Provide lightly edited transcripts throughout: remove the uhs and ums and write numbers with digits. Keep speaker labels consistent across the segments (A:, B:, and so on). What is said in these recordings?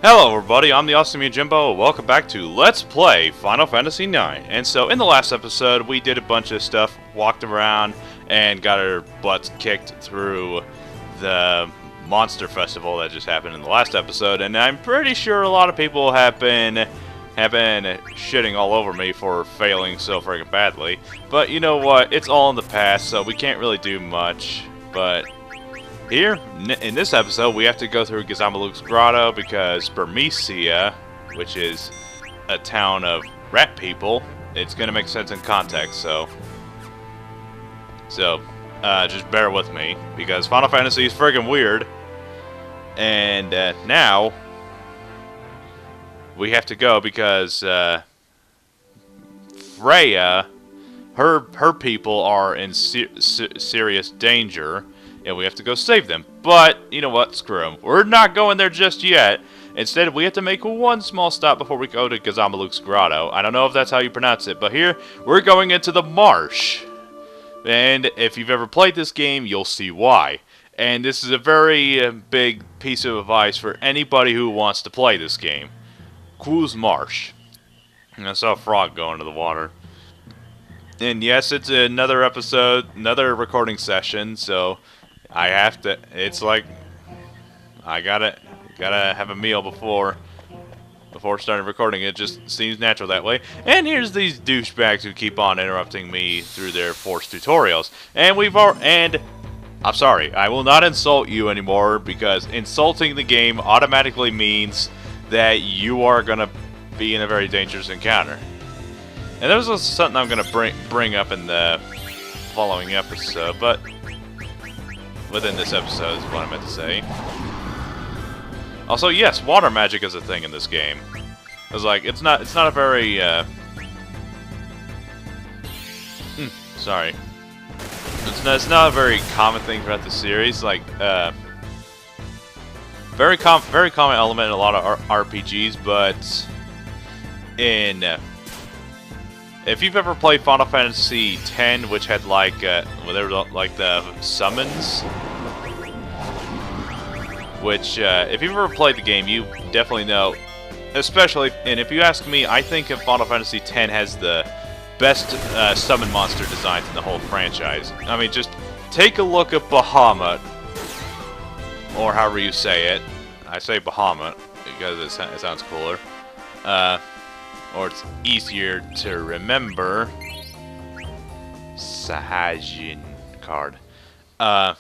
A: Hello everybody, I'm the Awesome Jimbo, welcome back to Let's Play Final Fantasy IX. And so in the last episode, we did a bunch of stuff, walked around, and got our butts kicked through the Monster Festival that just happened in the last episode, and I'm pretty sure a lot of people have been shitting all over me for failing so freaking badly. But you know what, it's all in the past, so we can't really do much, but here, in this episode, we have to go through Gazamalu's Grotto because Burmecia, which is a town of rat people, it's going to make sense in context, so just bear with me, because Final Fantasy is friggin' weird, and now, we have to go because Freya, her people are in serious danger, and we have to go save them. But, you know what, screw them. We're not going there just yet. Instead, we have to make one small stop before we go to Gazamalu's Grotto. I don't know if that's how you pronounce it, but here, we're going into the marsh. And if you've ever played this game, you'll see why. And this is a very big piece of advice for anybody who wants to play this game. Quoz Marsh. And I saw a frog go into the water. And yes, it's another episode, another recording session, so I have to, it's like, I gotta have a meal before starting recording. It just seems natural that way. And here's these douchebags who keep on interrupting me through their forced tutorials. And I'm sorry, I will not insult you anymore, because insulting the game automatically means that you are gonna be in a very dangerous encounter. And there's also something I'm gonna bring up in the following episode, but within this episode is what I meant to say. Also, yes, water magic is a thing in this game. I was like, it's not a very sorry. It's not a very common thing throughout the series. Like, very common element in a lot of RPGs, but if you've ever played Final Fantasy X, which had like, well, they were like the summons, which, if you've ever played the game, you definitely know. Especially, and if you ask me, I think Final Fantasy X has the best summon monster designs in the whole franchise. I mean, just take a look at Bahamut, or however you say it. I say Bahamut because it sounds cooler. Or it's easier to remember. Sahajin card. I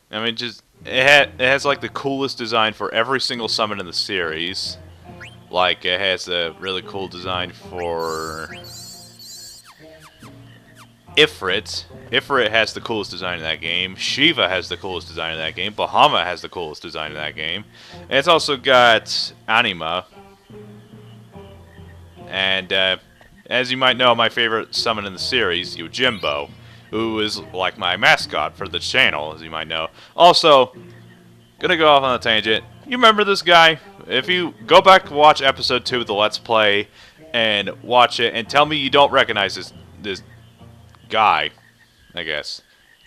A: mean, just it has like the coolest design for every single summon in the series. Like, it has a really cool design for Ifrit. Ifrit has the coolest design in that game. Shiva has the coolest design in that game. Bahamut has the coolest design in that game. And it's also got Anima. And as you might know, my favorite summon in the series, Yojimbo, who is like my mascot for the channel, as you might know. Also, gonna go off on a tangent. You remember this guy? If you go back to watch episode 2 of the Let's Play and watch it and tell me you don't recognize this guy, I guess.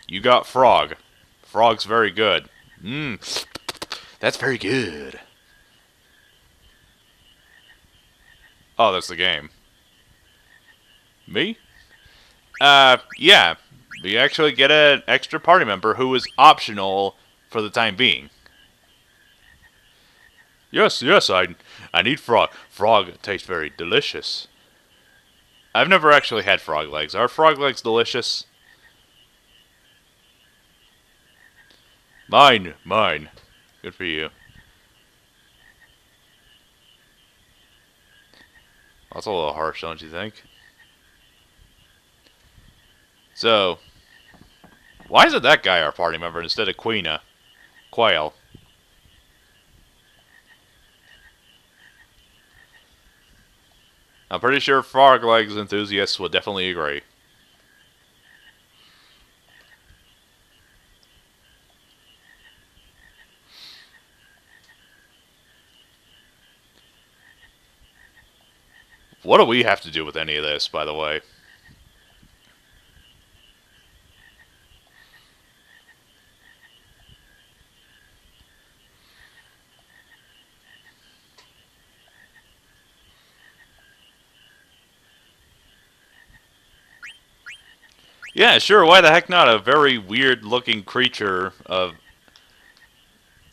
A: You got Frog. Frog's very good. That's very good. Oh, that's the game. Me? Yeah. You actually get an extra party member who is optional for the time being. Yes, I need frog. Frog tastes very delicious. I've never actually had frog legs. Are frog legs delicious? Mine. Good for you. That's a little harsh, don't you think? So, why isn't that guy our party member instead of Quina? Quail. I'm pretty sure frog legs enthusiasts would definitely agree. What do we have to do with any of this, by the way? Yeah, sure. Why the heck not? A very weird-looking creature of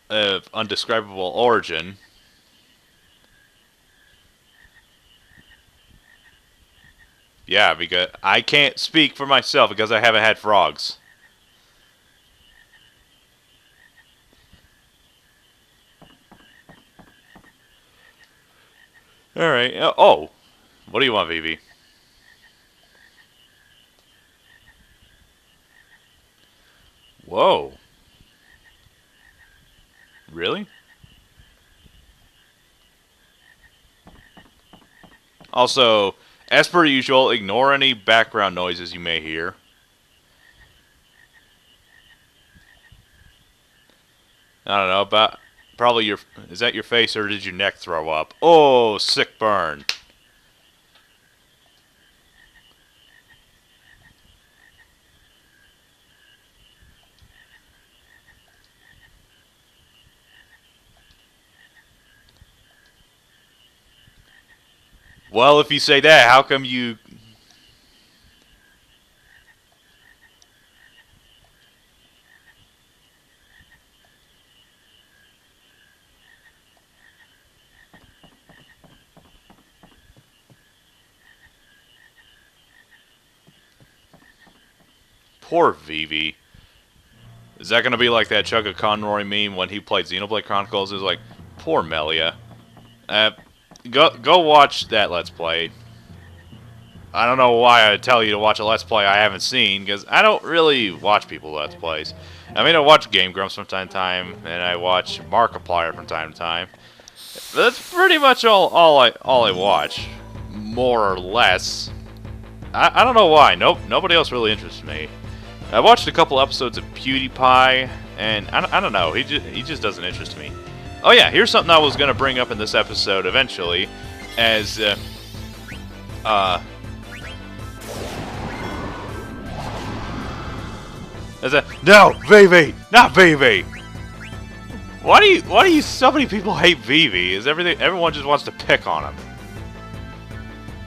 A: undescribable origin. Yeah, because I can't speak for myself because I haven't had frogs. All right. Oh, what do you want, Vivi? Whoa. Really? Also, as per usual, ignore any background noises you may hear. I don't know, but probably your... Is that your face or did your neck throw up? Oh, sick burn. Well, if you say that, how come you... Poor Vivi. Is that going to be like that Chugga Conroy meme when he played Xenoblade Chronicles? It was like, poor Melia. Go watch that Let's Play. I don't know why I tell you to watch a Let's Play I haven't seen, because I don't really watch people Let's Plays. I mean, I watch Game Grumps from time to time, and I watch Markiplier from time to time. That's pretty much all I watch, more or less. I don't know why. Nobody else really interests me. I watched a couple episodes of PewDiePie, and I don't know. He just doesn't interest me. Oh yeah, here's something I was gonna bring up in this episode eventually, as no, Vivi, not Vivi. Why do you so many people hate Vivi? Is everyone just wants to pick on him?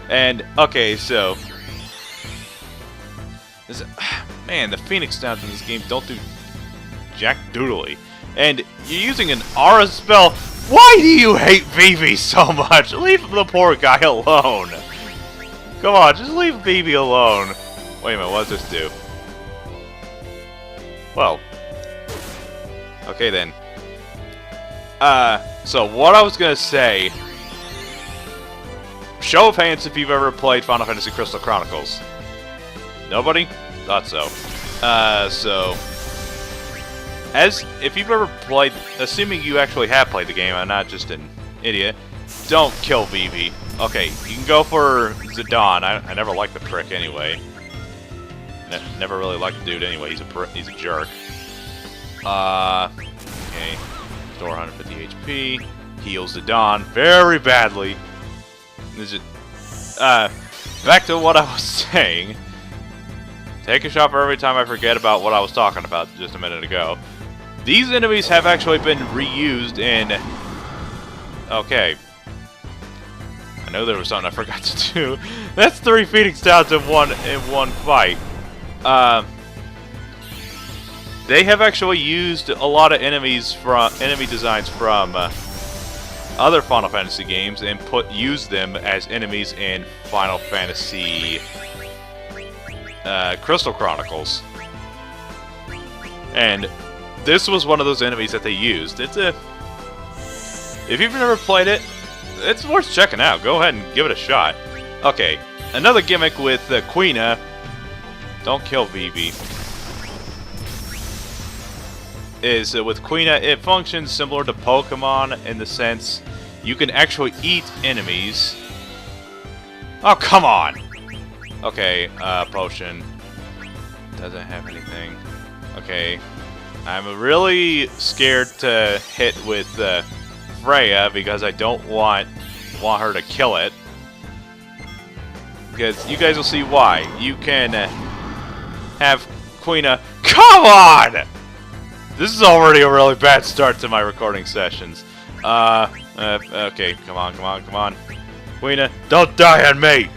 A: And okay, so man, the Phoenix Downs in this game don't do jack doodly. And you're using an aura spell. Why do you hate Vivi so much? Leave the poor guy alone. Come on, just leave Vivi alone. Wait a minute, what does this do? Well, okay then. So what I was gonna say, show of hands if you've ever played Final Fantasy Crystal Chronicles. Nobody? Thought so. If you've ever played, assuming you actually have played the game, I'm not just an idiot, don't kill Vivi. Okay, you can go for Zidane. I never liked the prick anyway. Never really liked the dude anyway. He's a jerk. Okay. Store 150 HP. Heals Zidane very badly. Back to what I was saying. Take a shot for every time I forget about what I was talking about just a minute ago. These enemies have actually been reused in... Okay. I know there was something I forgot to do. That's 3 Phoenix Downs in one fight. They have actually used a lot of enemy designs from other Final Fantasy games and used them as enemies in Final Fantasy Crystal Chronicles. And this was one of those enemies that they used. If you've never played it, it's worth checking out. Go ahead and give it a shot. Okay, another gimmick with Quina. Don't kill Vivi. Is with Quina, it functions similar to Pokemon in the sense you can actually eat enemies. Oh, come on! Okay, potion. Doesn't have anything. Okay. I'm really scared to hit with Freya because I don't want her to kill it. Because you guys will see why. You can have Quina. Come on! This is already a really bad start to my recording sessions. Okay, come on. Quina, don't die on me!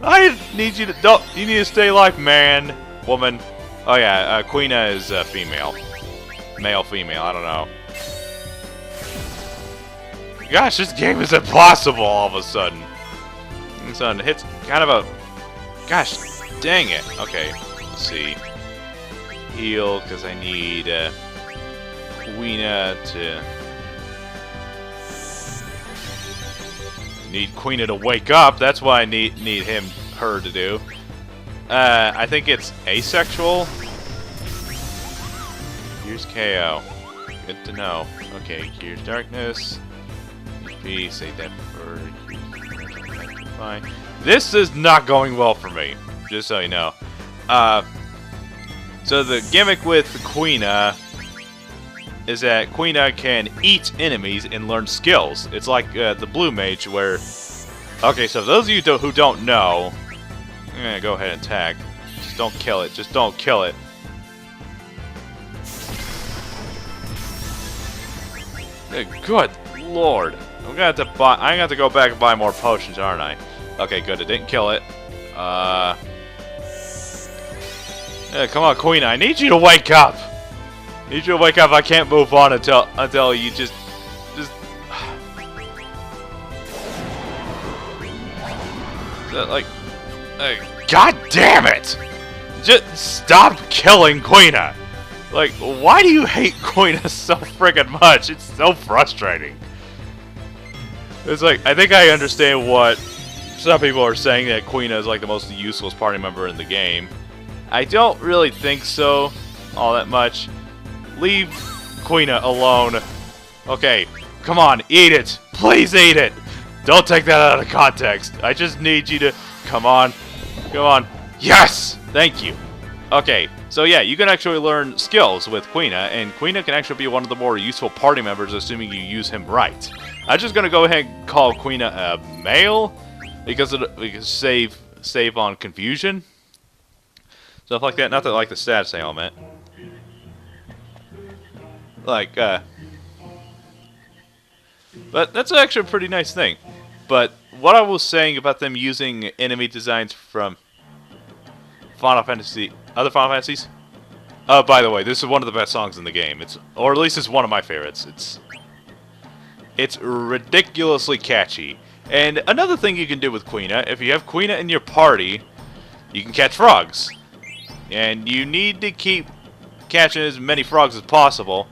A: I need you to, you need to stay alive, man. woman. Oh yeah, Quina is female. Male, female, I don't know. Gosh, this game is impossible all of a sudden. And so it hits kind of a... Gosh, dang it. Okay, let's see. Heal, because I need Quina to... Need Quina to wake up. That's why I need her to do. I think it's asexual. Here's KO. Good to know. Okay, here's darkness. Peace. Say that for. Fine. This is not going well for me. Just so you know. So the gimmick with Quina is that Quina can eat enemies and learn skills. It's like the Blue Mage, where. Okay, so those of you who don't know, I'm gonna go ahead and attack. Just don't kill it. Just don't kill it. Good lord. I'm gonna have to go back and buy more potions, aren't I? Okay, good. It didn't kill it. Yeah, come on, Queen. I need you to wake up. I need you to wake up. I can't move on until you just. Like, God damn it! Just stop killing Quina. Like, why do you hate Quina so friggin' much? It's so frustrating. It's like, I think I understand what some people are saying, that Quina is like the most useless party member in the game. I don't really think so, all that much. Leave Quina alone. Okay, come on, eat it. Please eat it. Don't take that out of context. I just need you to... Come on. Come on. Yes! Thank you. Okay, so yeah, you can actually learn skills with Quina, and Quina can actually be one of the more useful party members, assuming you use him right. I'm just gonna go ahead and call Quina a male, because we can save on confusion. Stuff like that. Not that I like the stats element. Like, but that's actually a pretty nice thing. But what I was saying about them using enemy designs from Final Fantasy, other Final Fantasies. Oh, by the way, this is one of the best songs in the game. Or at least it's one of my favorites. It's ridiculously catchy. And another thing you can do with Quina, if you have Quina in your party, you can catch frogs. And you need to keep catching as many frogs as possible.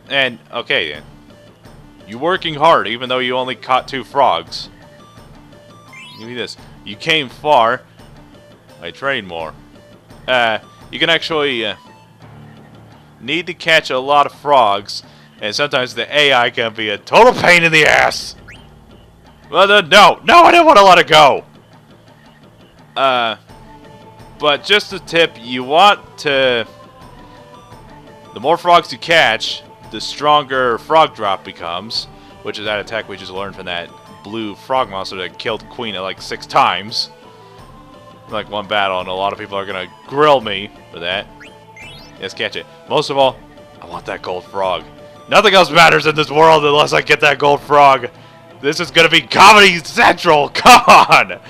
A: And okay then. You're working hard, even though you only caught 2 frogs. Give me this. You came far. I trained more. You can actually need to catch a lot of frogs, and sometimes the AI can be a total pain in the ass. Well, no, I didn't want to let it go. But just a tip: you want to. The more frogs you catch, the stronger frog drop becomes, which is that attack we just learned from that blue frog monster that killed Quina like 6 times. Like one battle, and a lot of people are gonna grill me for that. Let's catch it. Most of all, I want that gold frog. Nothing else matters in this world unless I get that gold frog. This is gonna be Comedy Central. Come on!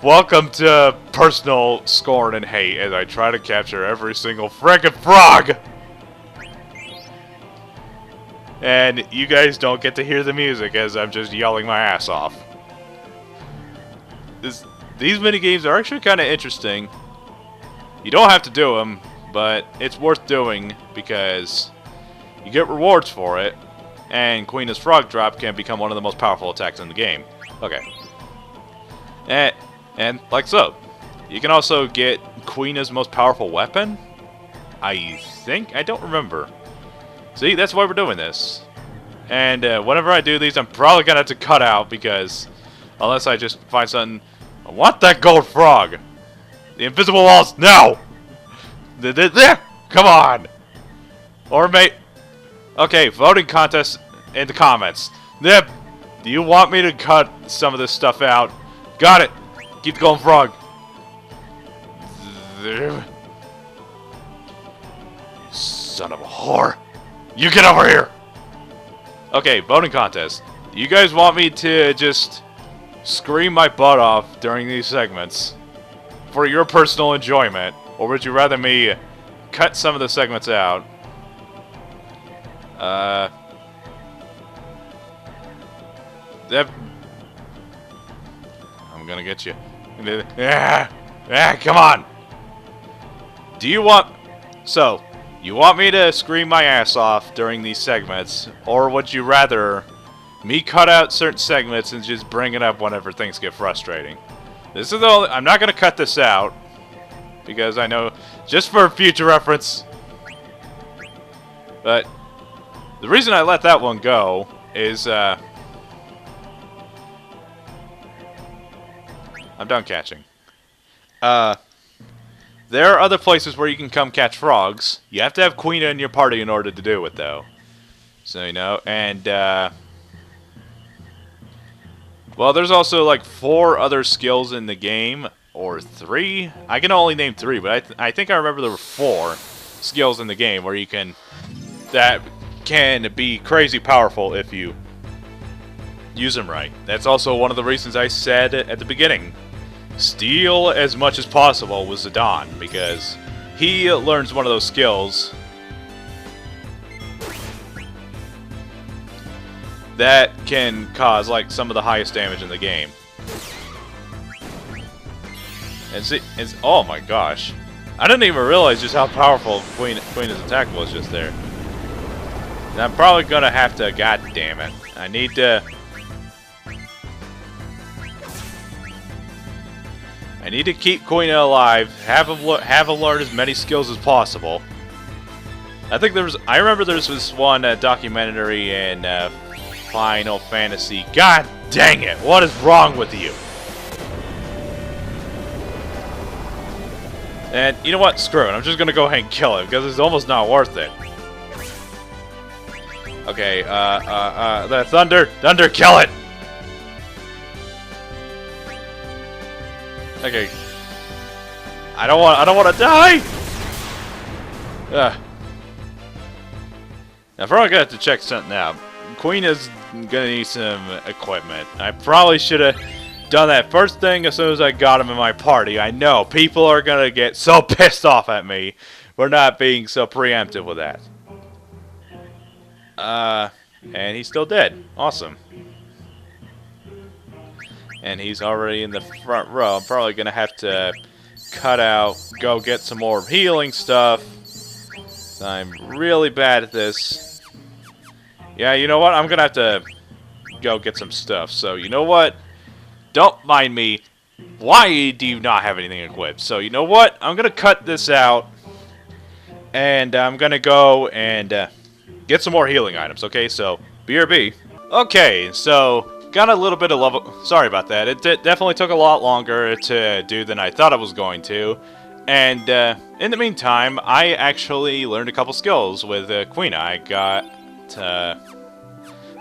A: Welcome to personal scorn and hate as I try to capture every single frickin' frog. And you guys don't get to hear the music as I'm just yelling my ass off. These minigames are actually kind of interesting. You don't have to do them, but it's worth doing because you get rewards for it, and Quina's Frog Drop can become one of the most powerful attacks in the game. Okay. And like so. You can also get Quina's most powerful weapon? I think? I don't remember. See, that's why we're doing this. And whenever I do these, I'm probably going to have to cut out because unless I just find something... I want that gold frog! The invisible walls, no! Come on! Or okay, voting contest in the comments. Do you want me to cut some of this stuff out? Got it! Keep the golden frog. You son of a whore! You get over here! Okay, voting contest. You guys want me to just scream my butt off during these segments for your personal enjoyment, Or would you rather me cut some of the segments out? That... I'm gonna get you. Come on! Do you want... So, you want me to scream my ass off during these segments, or would you rather me cut out certain segments and just bring it up whenever things get frustrating? This is the only... I'm not gonna cut this out, because I know, just for future reference. But the reason I let that one go is, I'm done catching. There are other places where you can come catch frogs. You have to have Quina in your party in order to do it, though. So, you know, and, well, there's also, like, 4 other skills in the game. Or 3? I can only name 3, but I think I remember there were 4 skills in the game where you can... that can be crazy powerful if you use them right. That's also one of the reasons I said at the beginning. Steal as much as possible with Zidane, because he learns one of those skills that can cause, like, some of the highest damage in the game. And see, oh my gosh. I didn't even realize just how powerful Queen's attack was just there. And I'm probably gonna have to, god damn it. I need to keep Quina alive, have him learn as many skills as possible. I remember there was this one documentary in Final Fantasy. God dang it, what is wrong with you? And you know what? Screw it. I'm just gonna go ahead and kill it because it's almost not worth it. Okay, the thunder, kill it. Okay. I don't want to die. Now, probably gonna have to check something out. Queen is gonna need some equipment. I probably should have done that first thing as soon as I got him in my party. I know people are gonna get so pissed off at me for not being so preemptive with that. And he's still dead. Awesome. And he's already in the front row. I'm probably gonna have to cut out, go get some more healing stuff. I'm really bad at this. Yeah, you know what? I'm gonna have to go get some stuff. So, you know what? Don't mind me. Why do you not have anything equipped? So, you know what? I'm gonna cut this out. And I'm gonna go and get some more healing items, okay? So, BRB. Okay, so got a little bit of level... Sorry about that. It definitely took a lot longer to do than I thought it was going to. And in the meantime, I actually learned a couple skills with Quina. I got...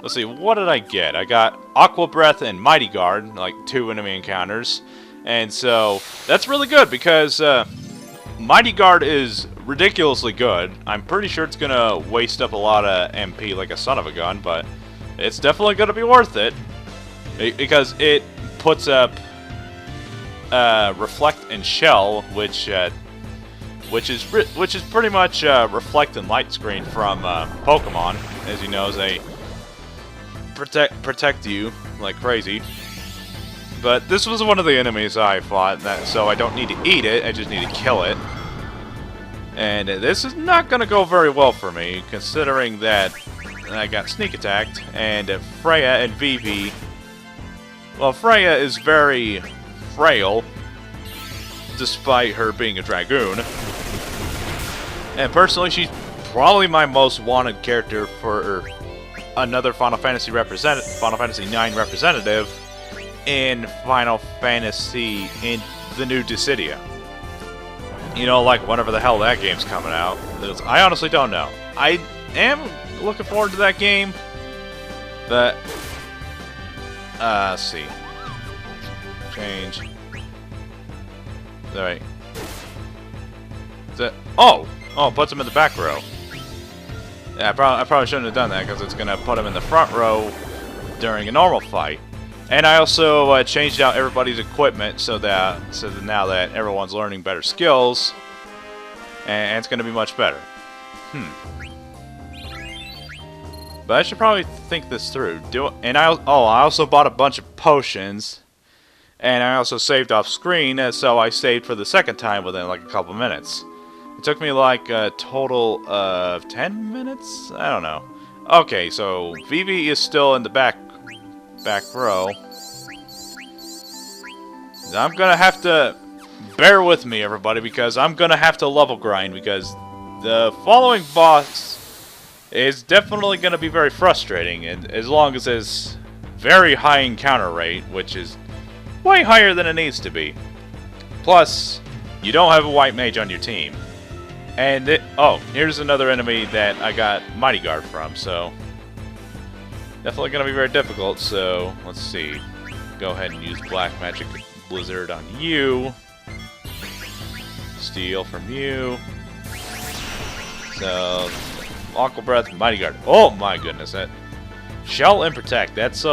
A: let's see, what did I get? I got Aqua Breath and Mighty Guard, like 2 enemy encounters. And so, that's really good because Mighty Guard is ridiculously good. I'm pretty sure it's gonna waste up a lot of MP like a son of a gun, but it's definitely gonna be worth it because it puts up Reflect and Shell, which is pretty much Reflect and Light Screen from Pokemon. As you know, they protect you like crazy. But this was one of the enemies I fought, so I don't need to eat it, I just need to kill it. And this is not going to go very well for me, considering that I got sneak attacked, and Freya and Vivi... Well, Freya is very frail, despite her being a Dragoon. And personally, she's probably my most wanted character for another Final Fantasy IX representative in Final Fantasy in the new Dissidia. You know, like whenever the hell that game's coming out. I honestly don't know. I am looking forward to that game, but let's see. Change. Alright. Oh, puts him in the back row. Yeah, I probably shouldn't have done that because it's gonna put him in the front row during a normal fight. And I also changed out everybody's equipment so that now that everyone's learning better skills, and it's going to be much better. But I should probably think this through. I also bought a bunch of potions, and I also saved off screen, so I saved for the second time within like a couple minutes. It took me like a total of 10 minutes? I don't know. Okay, so Vivi is still in the back row. I'm gonna have to bear with me, everybody, because I'm gonna have to level grind, because the following boss is definitely gonna be very frustrating, and as long as it's very high encounter rate, which is way higher than it needs to be. Plus, you don't have a white mage on your team. And here's another enemy that I got Mighty Guard from, so definitely gonna be very difficult. So let's see. Go ahead and use Black Magic Blizzard on you. Steal from you. So Aqua Breath, Mighty Guard. Oh my goodness, that Shell and Protect. That's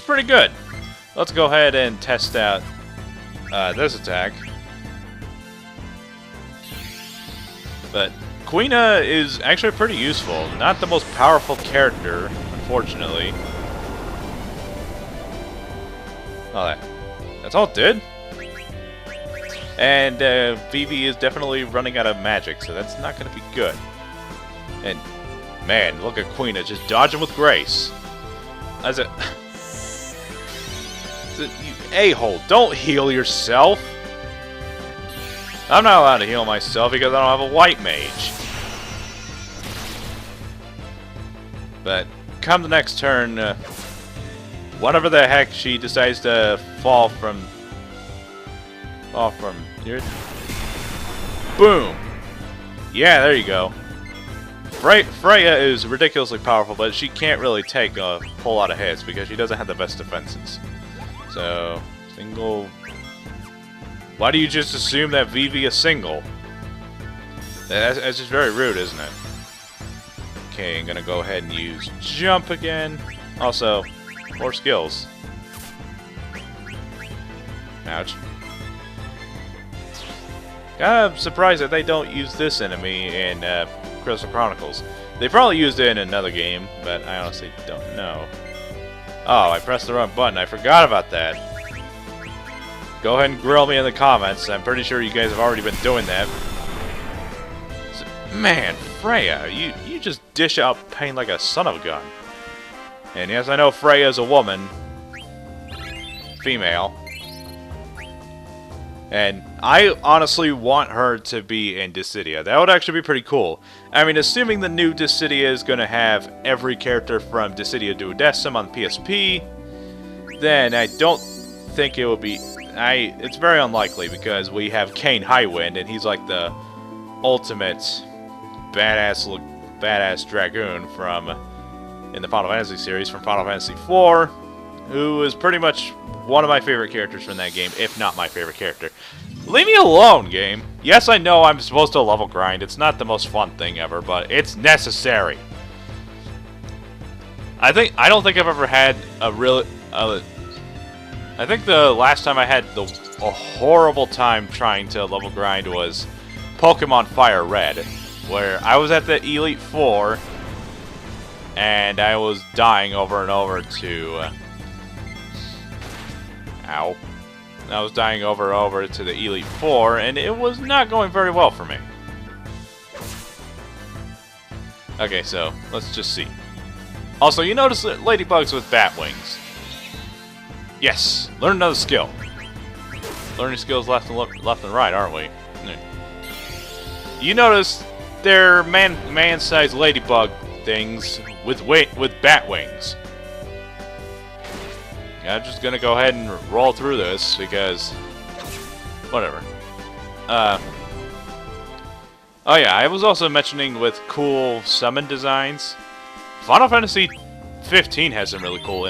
A: pretty good. Let's go ahead and test out this attack. But Quina is actually pretty useful. Not the most powerful character, unfortunately. Oh, that's all it did? And Vivi is definitely running out of magic, so that's not going to be good. And, man, look at Quina just dodging with grace. As a... You a-hole, don't heal yourself! I'm not allowed to heal myself because I don't have a white mage. But come the next turn, whenever the heck she decides to fall from here. Boom! Yeah, there you go. Freya is ridiculously powerful, but she can't really take a whole lot of hits because she doesn't have the best defenses. So, single... Why do you just assume that Vivi is single? That's just very rude, isn't it? Okay, I'm gonna go ahead and use jump again. Also, more skills. Ouch. Kinda surprised that they don't use this enemy in Crystal Chronicles. They probably used it in another game, but I honestly don't know. Oh, I pressed the wrong button. I forgot about that. Go ahead and grill me in the comments. I'm pretty sure you guys have already been doing that. Man, Freya, you just dish out pain like a son of a gun. And yes, I know Freya is a woman. Female. And I honestly want her to be in Dissidia. That would actually be pretty cool. I mean, assuming the new Dissidia is going to have every character from Dissidia Duodecim on PSP, then I don't think it will be... It's very unlikely because we have Kain Highwind, and he's like the ultimate badass dragoon from in the Final Fantasy series from Final Fantasy IV, who is pretty much one of my favorite characters from that game, if not my favorite character. Leave me alone, game. Yes, I know I'm supposed to level grind. It's not the most fun thing ever, but it's necessary. I don't think I've ever had a real. I think the last time I had a horrible time trying to level grind was Pokemon Fire Red, where I was at the Elite Four and I was dying over and over to. Ow. I was dying over and over to the Elite Four, and it was not going very well for me. Okay, so let's just see. Also, you notice that ladybugs with bat wings. Yes, learn another skill. Learning skills left and right, aren't we? You notice they're man-sized ladybug things with bat wings. I'm just gonna go ahead and roll through this because whatever. Oh yeah, I was also mentioning with cool summon designs. Final Fantasy 15 has some really cool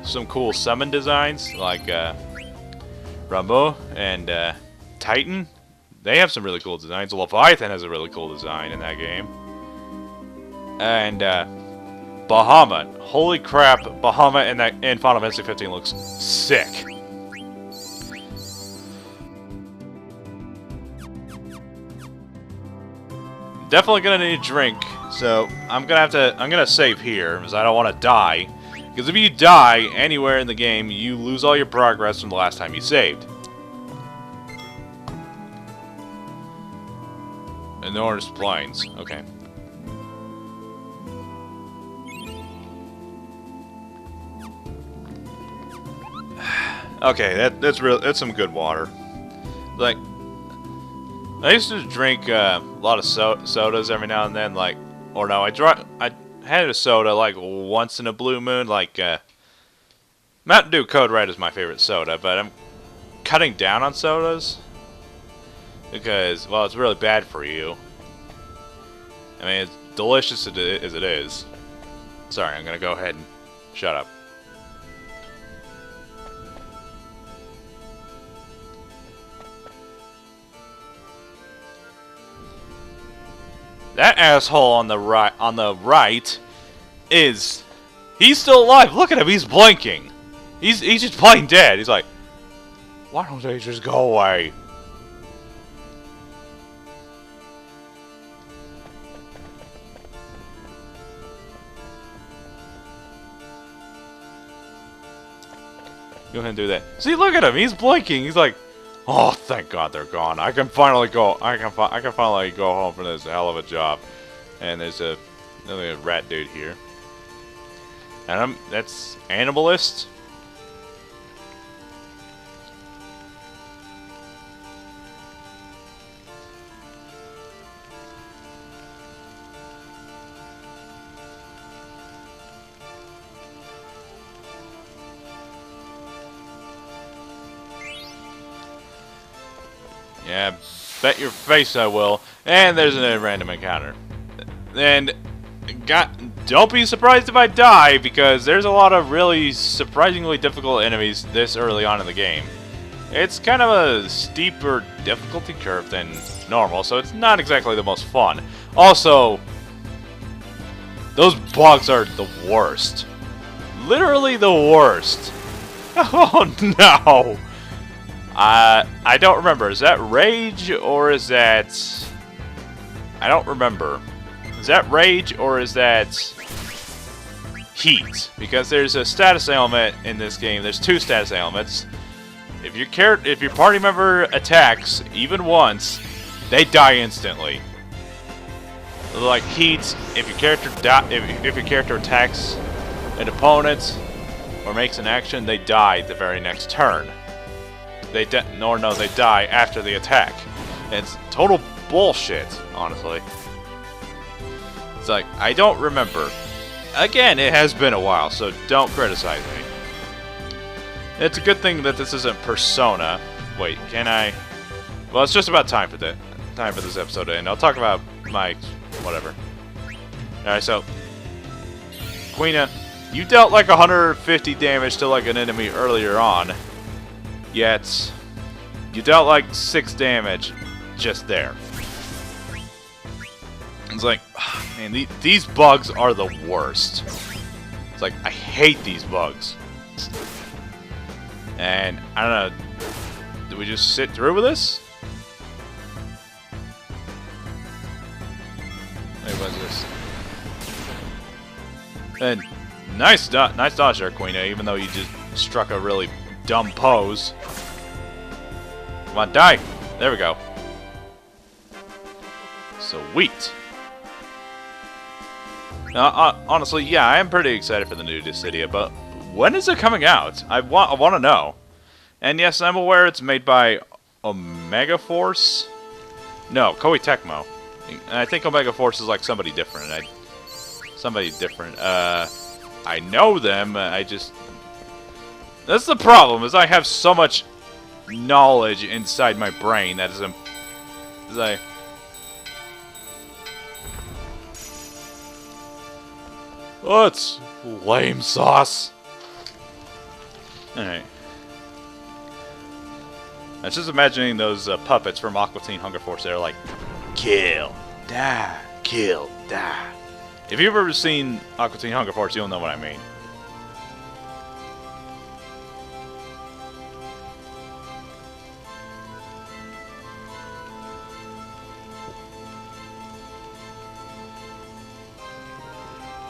A: some cool summon designs like Rameau and Titan. They have some really cool designs. Leviathan has a really cool design in that game. And Bahamut. Holy crap, Bahamut in Final Fantasy 15 looks sick. definitely gonna need a drink, so I'm gonna save here because I don't want to die. Because if you die anywhere in the game, you lose all your progress from the last time you saved. And the Orange Plains, okay. Okay, that's some good water. Like, I used to drink a lot of sodas every now and then, like, or no, I had a soda like once in a blue moon, like Mountain Dew Code Red is my favorite soda, but I'm cutting down on sodas because, well, it's really bad for you. I mean, it's delicious as it is. Sorry, I'm gonna go ahead and shut up. That asshole on the right is, he's still alive. Look at him, he's blinking. He's just plain dead. He's like, why don't they just go away? Go ahead and do that. See, look at him. He's blinking. He's like, oh, thank God they're gone. I can finally go. I can finally go home from this hell of a job. And there's another rat dude here. And that's Animalist. Yeah, bet your face I will. And there's a random encounter. And don't be surprised if I die, because there's a lot of really surprisingly difficult enemies this early on in the game. It's kind of a steeper difficulty curve than normal, so it's not exactly the most fun. Also, those bugs are the worst. Literally the worst. Oh no! I don't remember. Is that Rage or is that... I don't remember. Is that Rage or is that Heat? Because there's a status ailment in this game. There's two status ailments. If your party member attacks even once, they die instantly. Like Heat, if your character attacks an opponent or makes an action, they die the very next turn. They die after the attack. And it's total bullshit, honestly. It's like, I don't remember. Again, it has been a while, so don't criticize me. It's a good thing that this isn't Persona. Wait, can I? Well, it's just about time for this episode to end. I'll talk about my whatever. Alright, so Quina, you dealt like 150 damage to like an enemy earlier on. Yet, you dealt like 6 damage just there. It's like, man, these bugs are the worst. It's like, I hate these bugs. And, I don't know, do we just sit through with this? Hey, what's this? And, nice dodge there, Queen, even though you just struck a really dumb pose. Come on, die! There we go. Sweet. Now, honestly, yeah, I am pretty excited for the new Dissidia, but when is it coming out? I want to know. And yes, I'm aware it's made by Omega Force. No, Koei Tecmo. I think Omega Force is like somebody different. I know them. I just... That's the problem, is I have so much knowledge inside my brain that is oh, it's lame sauce. Alright. I was just imagining those puppets from Aqua Teen Hunger Force. They're like, kill, die, kill, die. If you've ever seen Aqua Teen Hunger Force, you'll know what I mean.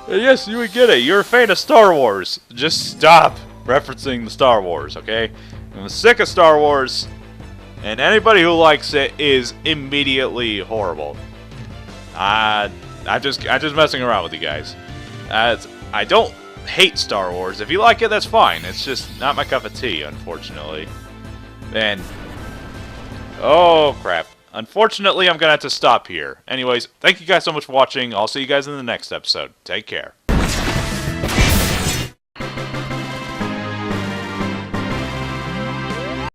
A: Yes, you would get it. You're a fan of Star Wars. Just stop referencing the Star Wars, okay? I'm sick of Star Wars, and anybody who likes it is immediately horrible. I'm just messing around with you guys. I don't hate Star Wars. If you like it, that's fine. It's just not my cup of tea, unfortunately. And oh crap. Unfortunately, I'm gonna have to stop here. Anyways, thank you guys so much for watching. I'll see you guys in the next episode. Take care.